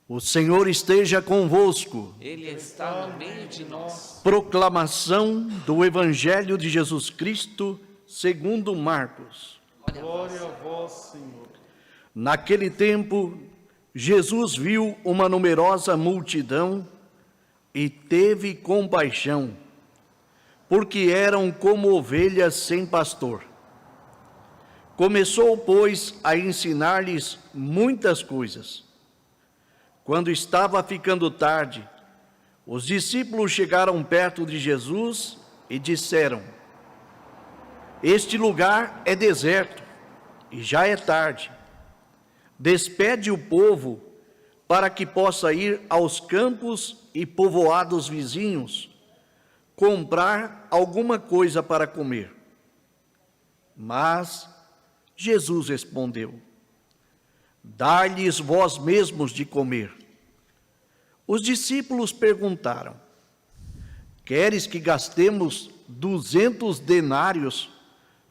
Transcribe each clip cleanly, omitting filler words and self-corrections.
O Senhor esteja convosco. Ele está no meio de nós. Proclamação do Evangelho de Jesus Cristo, segundo Marcos. Glória a vós, Senhor. Naquele tempo, Jesus viu uma numerosa multidão e teve compaixão, porque eram como ovelhas sem pastor. Começou, pois, a ensinar-lhes muitas coisas. Quando estava ficando tarde, os discípulos chegaram perto de Jesus e disseram: Este lugar é deserto e já é tarde. Despede o povo para que possa ir aos campos e povoados vizinhos, comprar alguma coisa para comer. Mas Jesus respondeu: Dai-lhes vós mesmos de comer. Os discípulos perguntaram: Queres que gastemos 200 denários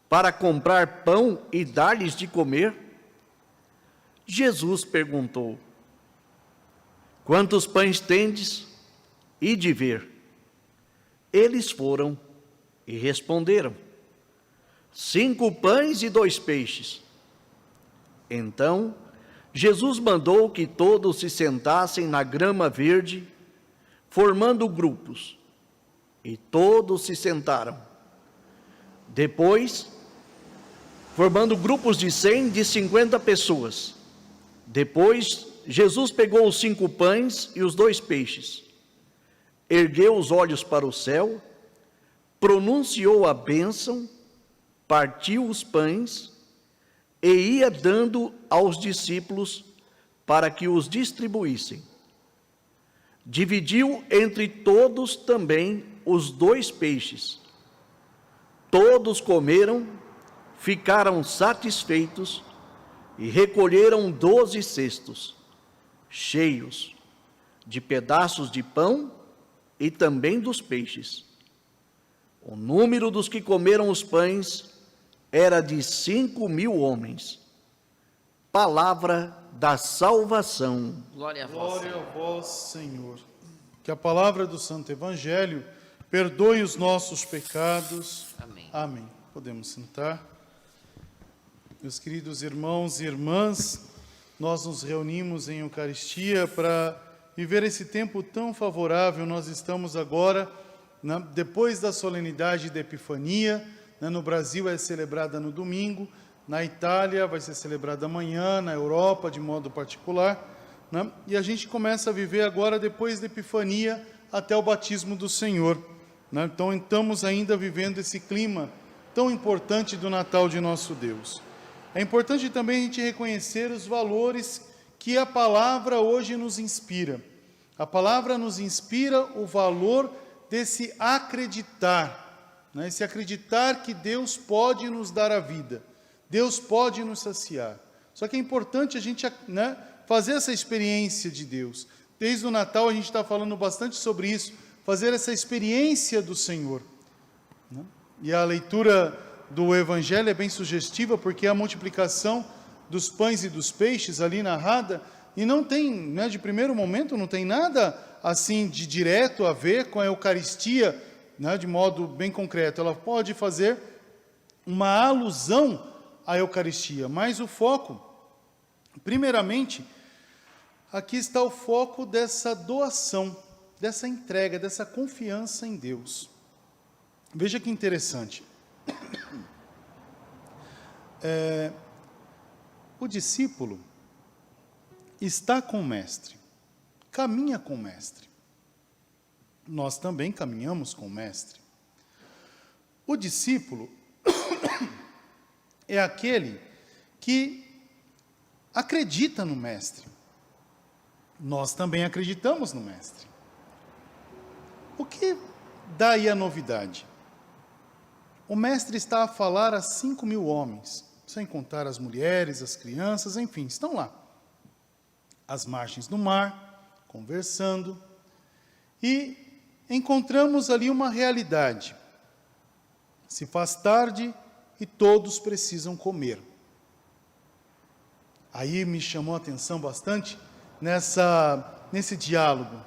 para comprar pão e dar-lhes de comer? Jesus perguntou: Quantos pães tendes? Ide ver. Eles foram e responderam: 5 pães e 2 peixes. Então Jesus mandou que todos se sentassem na grama verde, formando grupos, e todos se sentaram. Depois, formando grupos de 100, de 50 pessoas. Depois, Jesus pegou os 5 pães e os 2 peixes, ergueu os olhos para o céu, pronunciou a bênção, partiu os pães e ia dando aos discípulos para que os distribuíssem. Dividiu entre todos também os 2 peixes. Todos comeram, ficaram satisfeitos e recolheram 12 cestos, cheios de pedaços de pão e também dos peixes. O número dos que comeram os pães era de 5.000 homens. Palavra da salvação. Glória a vós, Glória Senhor. a vós, Senhor. Que a palavra do Santo Evangelho perdoe os nossos pecados. Amém. Amém. Podemos sentar. Meus queridos irmãos e irmãs, nós nos reunimos em Eucaristia para viver esse tempo tão favorável. Nós estamos agora, depois da solenidade da Epifania. No Brasil é celebrada no domingo, na Itália vai ser celebrada amanhã, na Europa de modo particular, e a gente começa a viver agora, depois da Epifania, até o batismo do Senhor. Então estamos ainda vivendo esse clima tão importante do Natal de nosso Deus. É importante também a gente reconhecer os valores que a palavra hoje nos inspira. A palavra nos inspira o valor desse acreditar, esse acreditar que Deus pode nos dar a vida, Deus pode nos saciar. Só que é importante a gente fazer essa experiência de Deus. Desde o Natal a gente está falando bastante sobre isso, fazer essa experiência do Senhor. E a leitura do Evangelho é bem sugestiva, porque a multiplicação dos pães e dos peixes ali narrada, e não tem, de primeiro momento, não tem nada assim de direto a ver com a Eucaristia, de modo bem concreto. Ela pode fazer uma alusão à Eucaristia, mas o foco, primeiramente, aqui está o foco dessa doação, dessa entrega, dessa confiança em Deus. Veja que interessante. O discípulo está com o Mestre, caminha com o Mestre. Nós também caminhamos com o Mestre. O discípulo é aquele que acredita no Mestre. Nós também acreditamos no Mestre. O que dá aí a novidade? O Mestre está a falar a 5.000 homens, sem contar as mulheres, as crianças, enfim, estão lá, às margens do mar, conversando, e encontramos ali uma realidade. Se faz tarde e todos precisam comer. Aí me chamou a atenção bastante, nesse diálogo.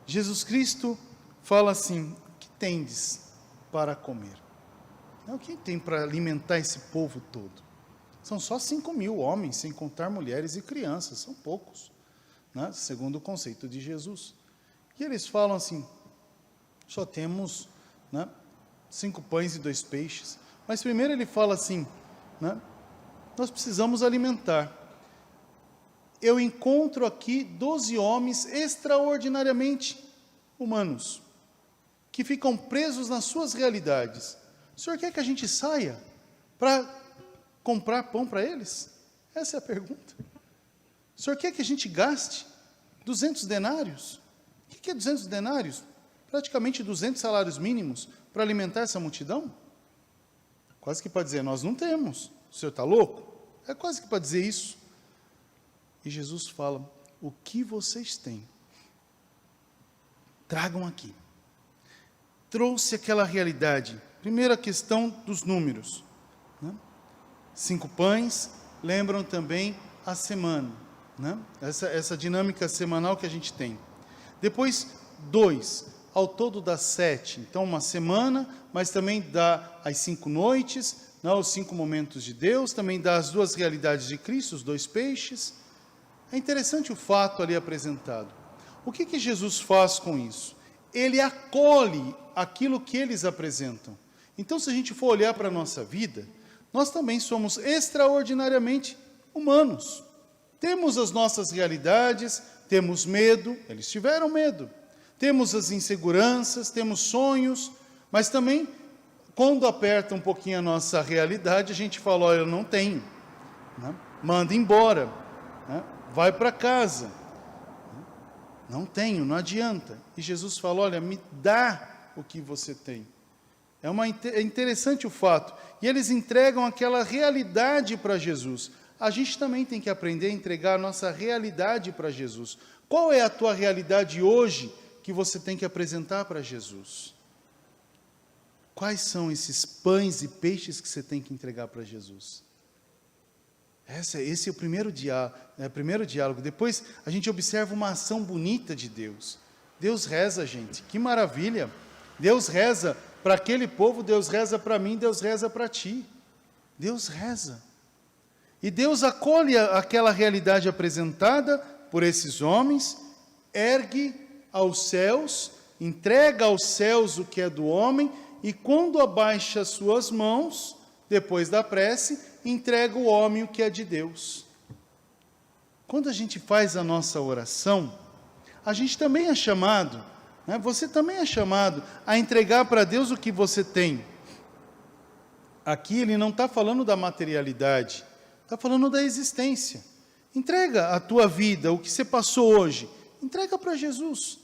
Jesus Cristo fala assim: o que tendes para comer? O que tem para alimentar esse povo todo? São só 5.000 homens, sem contar mulheres e crianças, são poucos, né? Segundo o conceito de Jesus. E eles falam assim: só temos, né, 5 pães e 2 peixes. Mas primeiro ele fala assim, né, nós precisamos alimentar. Eu encontro aqui 12 homens extraordinariamente humanos, que ficam presos nas suas realidades. O senhor quer que a gente saia para comprar pão para eles? Essa é a pergunta. O senhor quer que a gente gaste 200 denários? O que é 200 denários? Praticamente 200 salários mínimos para alimentar essa multidão? Quase que para dizer, nós não temos. O senhor está louco? É quase que para dizer isso. E Jesus fala: o que vocês têm, tragam aqui. Trouxe aquela realidade. Primeira questão dos números, né? 5 pães, lembram também a semana, né? Essa dinâmica semanal que a gente tem. Depois, 2, ao todo dá 7. Então, uma semana, mas também dá as 5 noites, né? Os 5 momentos de Deus, também dá as 2 realidades de Cristo, os 2 peixes. É interessante o fato ali apresentado. O que Jesus faz com isso? Ele acolhe aquilo que eles apresentam. Então, se a gente for olhar para a nossa vida, nós também somos extraordinariamente humanos. Temos as nossas realidades, temos medo, eles tiveram medo. Temos as inseguranças, temos sonhos, mas também, quando aperta um pouquinho a nossa realidade, a gente fala: olha, eu não tenho, né? Manda embora, né? Vai para casa. Não tenho, não adianta. E Jesus fala: olha, me dá o que você tem. É interessante o fato. E eles entregam aquela realidade para Jesus. A gente também tem que aprender a entregar a nossa realidade para Jesus. Qual é a tua realidade hoje que você tem que apresentar para Jesus? Quais são esses pães e peixes que você tem que entregar para Jesus? Esse é o primeiro diálogo. Depois a gente observa uma ação bonita de Deus. Deus reza, gente, que maravilha. Deus reza para aquele povo, Deus reza para mim, Deus reza para ti. Deus reza. E Deus acolhe aquela realidade apresentada por esses homens, ergue aos céus, entrega aos céus o que é do homem, e quando abaixa suas mãos, depois da prece, entrega o homem o que é de Deus. Quando a gente faz a nossa oração, a gente também é chamado, né? Você também é chamado a entregar para Deus o que você tem. Aqui ele não está falando da materialidade, está falando da existência. Entrega a tua vida, o que você passou hoje, entrega para Jesus.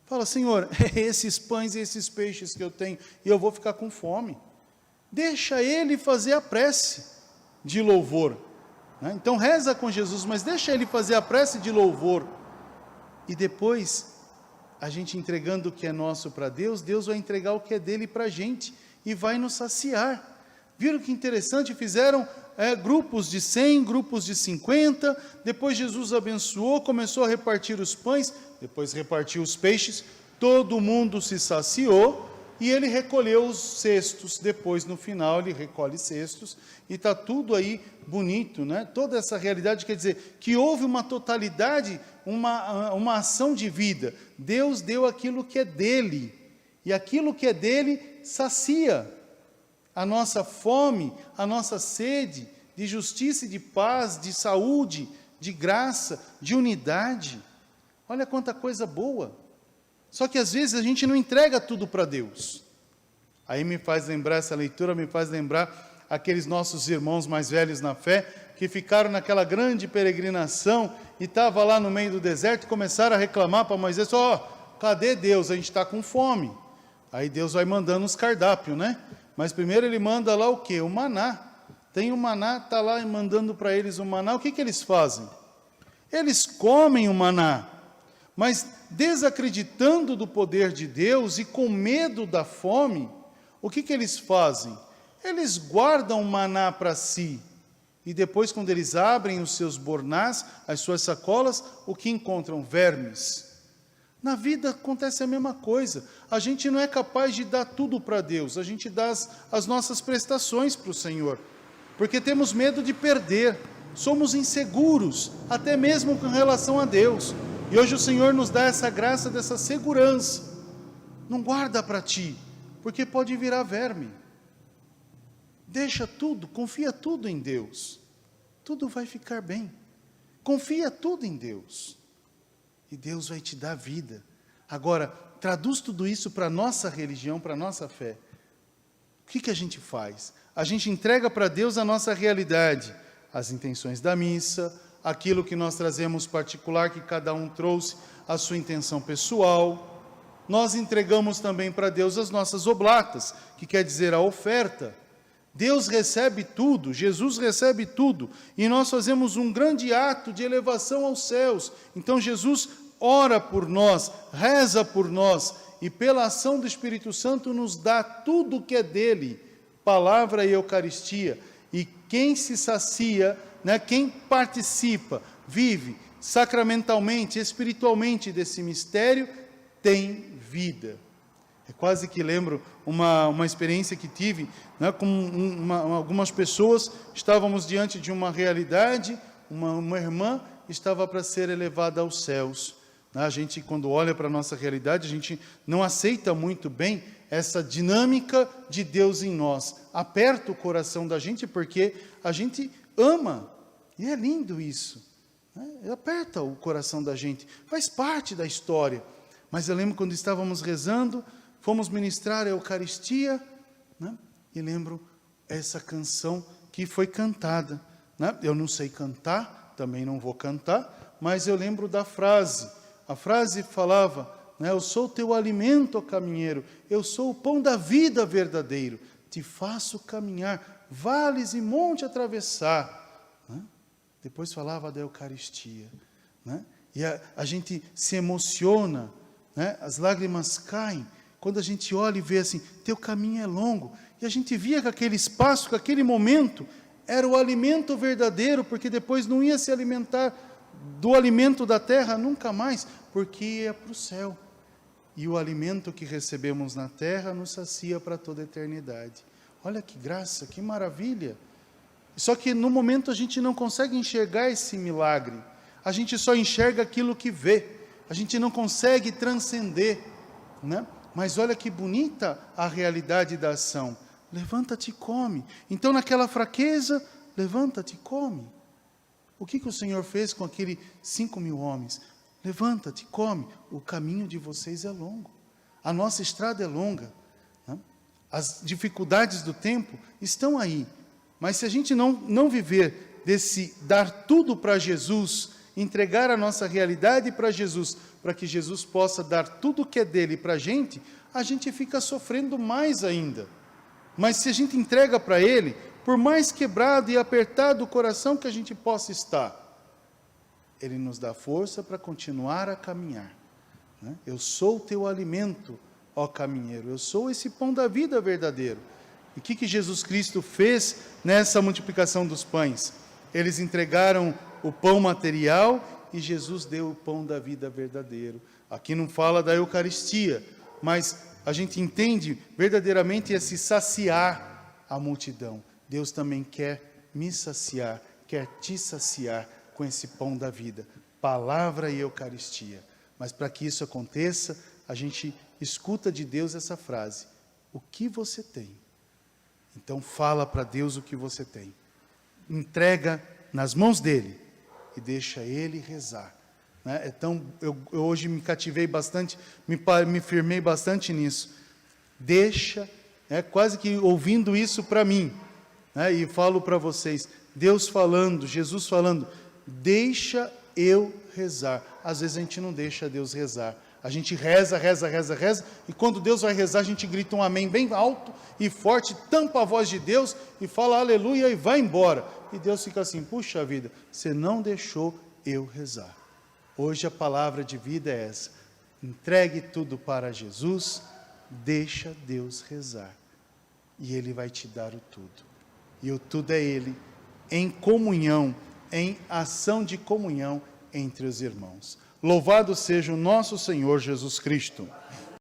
Fala: Senhor, é esses pães e esses peixes que eu tenho, e eu vou ficar com fome. Deixa Ele fazer a prece de louvor, né? Então reza com Jesus, mas deixa Ele fazer a prece de louvor. E depois, a gente entregando o que é nosso para Deus, Deus vai entregar o que é dele para a gente, e vai nos saciar. Viram que interessante? Fizeram grupos de 100, grupos de 50, depois Jesus abençoou, começou a repartir os pães, depois repartiu os peixes, todo mundo se saciou, e ele recolheu os cestos. Depois, no final, ele recolhe cestos, e está tudo aí bonito, né? Toda essa realidade quer dizer que houve uma totalidade, uma ação de vida. Deus deu aquilo que é dele, e aquilo que é dele sacia a nossa fome, a nossa sede de justiça e de paz, de saúde, de graça, de unidade. Olha quanta coisa boa. Só que às vezes a gente não entrega tudo para Deus. Aí me faz lembrar, essa leitura me faz lembrar aqueles nossos irmãos mais velhos na fé, que ficaram naquela grande peregrinação e estavam lá no meio do deserto e começaram a reclamar para Moisés: cadê Deus? A gente está com fome. Aí Deus vai mandando os cardápios, né? Mas primeiro ele manda lá o quê? O maná. Tem o maná, está lá mandando para eles o maná. O que eles fazem? Eles comem o maná, mas desacreditando do poder de Deus e com medo da fome, o que eles fazem? Eles guardam o maná para si e depois, quando eles abrem os seus bornás, as suas sacolas, o que encontram? Vermes. Na vida acontece a mesma coisa. A gente não é capaz de dar tudo para Deus, a gente dá as nossas prestações para o Senhor, porque temos medo de perder, somos inseguros, até mesmo com relação a Deus. E hoje o Senhor nos dá essa graça, dessa segurança. Não guarda para ti, porque pode virar verme. Deixa tudo, confia tudo em Deus. Tudo vai ficar bem. Confia tudo em Deus. E Deus vai te dar vida. Agora, traduz tudo isso para a nossa religião, para a nossa fé. O que a gente faz? A gente entrega para Deus a nossa realidade, as intenções da missa, aquilo que nós trazemos particular, que cada um trouxe, a sua intenção pessoal. Nós entregamos também para Deus as nossas oblatas, que quer dizer a oferta. Deus recebe tudo, Jesus recebe tudo, e nós fazemos um grande ato de elevação aos céus. Então Jesus ora por nós, reza por nós, e pela ação do Espírito Santo nos dá tudo o que é dele, palavra e Eucaristia. E quem se sacia, quem participa, vive sacramentalmente, espiritualmente desse mistério, tem vida. É quase que lembro uma experiência que tive, com algumas pessoas. Estávamos diante de uma realidade, uma irmã estava para ser elevada aos céus. A gente, quando olha para a nossa realidade, a gente não aceita muito bem essa dinâmica de Deus em nós. Aperta o coração da gente, porque a gente ama, e é lindo isso. Aperta o coração da gente, faz parte da história. Mas eu lembro quando estávamos rezando, fomos ministrar a Eucaristia, e lembro essa canção que foi cantada. Eu não sei cantar, também não vou cantar, mas eu lembro da frase. A frase falava, eu sou teu alimento, ó caminheiro, eu sou o pão da vida verdadeiro, te faço caminhar, vales e monte atravessar. Depois falava da Eucaristia. E a gente se emociona, as lágrimas caem, quando a gente olha e vê assim, teu caminho é longo, e a gente via que aquele espaço, que aquele momento, era o alimento verdadeiro, porque depois não ia se alimentar do alimento da terra nunca mais, porque ia para o céu, e o alimento que recebemos na terra nos sacia para toda a eternidade. Olha que graça, que maravilha! Só que no momento a gente não consegue enxergar esse milagre, a gente só enxerga aquilo que vê, a gente não consegue transcender, Mas olha que bonita a realidade da ação. Levanta-te e come. Então, naquela fraqueza, levanta-te e come. O que o Senhor fez com aqueles 5.000 homens? Levanta-te e come. O caminho de vocês é longo. A nossa estrada é longa. As dificuldades do tempo estão aí. Mas se a gente não viver desse dar tudo para Jesus, entregar a nossa realidade para Jesus, para que Jesus possa dar tudo o que é dele para a gente fica sofrendo mais ainda. Mas se a gente entrega para ele, por mais quebrado e apertado o coração que a gente possa estar, ele nos dá força para continuar a caminhar. Eu sou o teu alimento, ó caminheiro, eu sou esse pão da vida verdadeiro. E o que Jesus Cristo fez nessa multiplicação dos pães? Eles entregaram o pão material e Jesus deu o pão da vida verdadeiro. Aqui não fala da Eucaristia, mas a gente entende verdadeiramente esse saciar a multidão. Deus também quer me saciar, quer te saciar com esse pão da vida, palavra e Eucaristia. Mas para que isso aconteça, a gente escuta de Deus essa frase: o que você tem? Então fala para Deus o que você tem. Entrega nas mãos dele e deixa ele rezar. Então, eu hoje me cativei bastante, me firmei bastante nisso. Deixa, quase que ouvindo isso para mim, e falo para vocês, Deus falando, Jesus falando, deixa eu rezar. Às vezes a gente não deixa Deus rezar. A gente reza, e quando Deus vai rezar, a gente grita um amém bem alto e forte, tampa a voz de Deus e fala aleluia e vai embora. E Deus fica assim, puxa vida, você não deixou eu rezar. Hoje a palavra de vida é essa: entregue tudo para Jesus, deixa Deus rezar, e Ele vai te dar o tudo. E o tudo é Ele, em comunhão, em ação de comunhão entre os irmãos. Louvado seja o nosso Senhor Jesus Cristo.